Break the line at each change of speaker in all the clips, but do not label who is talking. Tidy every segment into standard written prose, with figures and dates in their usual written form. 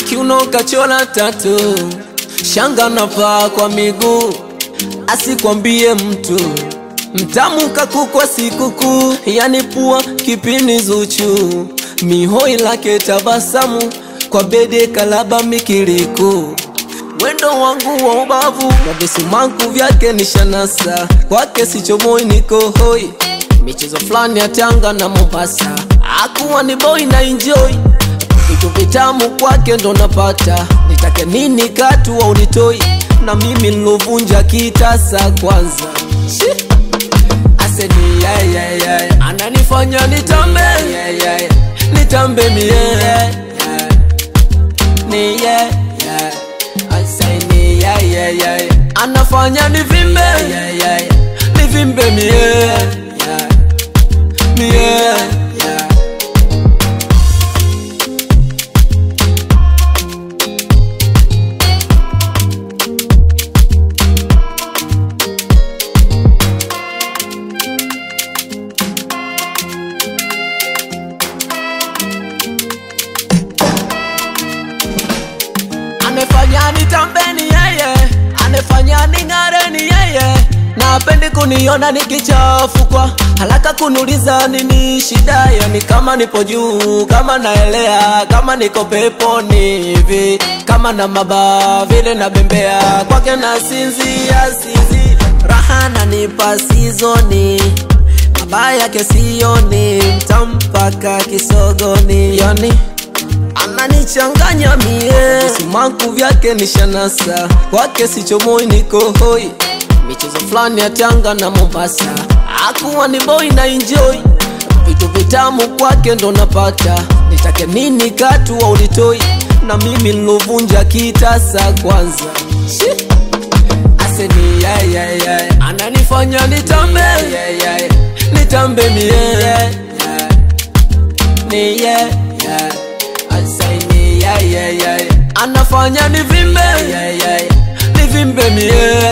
Kiuno kachola tatu, shanga na paa kwa miguu, asikwambie mtu mtamu kakukwa sikukuu. Yani pua kipini Zuchu, mihoi lake tabasamu, kwa bede kalaba mikiriku. Wendo wangu wa ubavu, na visimangu vyake nishanasa, kwake sichomoi niko hoi. Michezo flani ya Tanga na Mombasa, akuwa ni boy na enjoy. Vitu vitamu kwake ndo napata, nitake nini katu au nitoi. Na mimi nilovunja kitasa kwanza. Ase ni ananifanya nitambe, nitambe mie. Ni ase ni anafanya nivimbe, nivimbe mie. Anefanya nitambe ni yeye, anefanya ning'are ni yeye. Na hapendi kuniona nikichafukwa, haraka kuniuliza nini shida. Yani kama nipo juu, kama naelea, kama niko peponi hivi, kama na mabawa vile na bembea, kwake na sinzia. Raha nanipa sizoni, mabaya yake sioni, mtampaka kisogoni. Yani ananichanganya mie, visimangu vyake nishanasa, kwake sichomoi niko hoi. Michezo flani ya Tanga na Mombasa, akuwa ni boy na enjoy. Vitu vitamu kwake ndo napata, nitake nini katu au nitoi. Na mimi nilovunja kitasa kwanza. Ase ni ananifanya nitambe, nitambe mie. Ni ase ni anafanya nivimbe, nivimbe mie.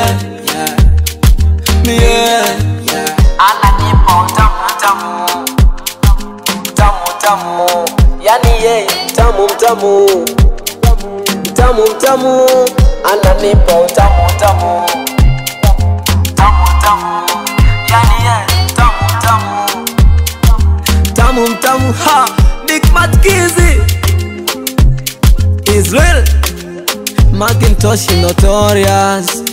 Ananipa utamu, tamu. Yani yeye tamu, tamu. Ananipa utamu, yani yeye tamu. Ha, Big Mat Kizi Israel Macintosh Notorious.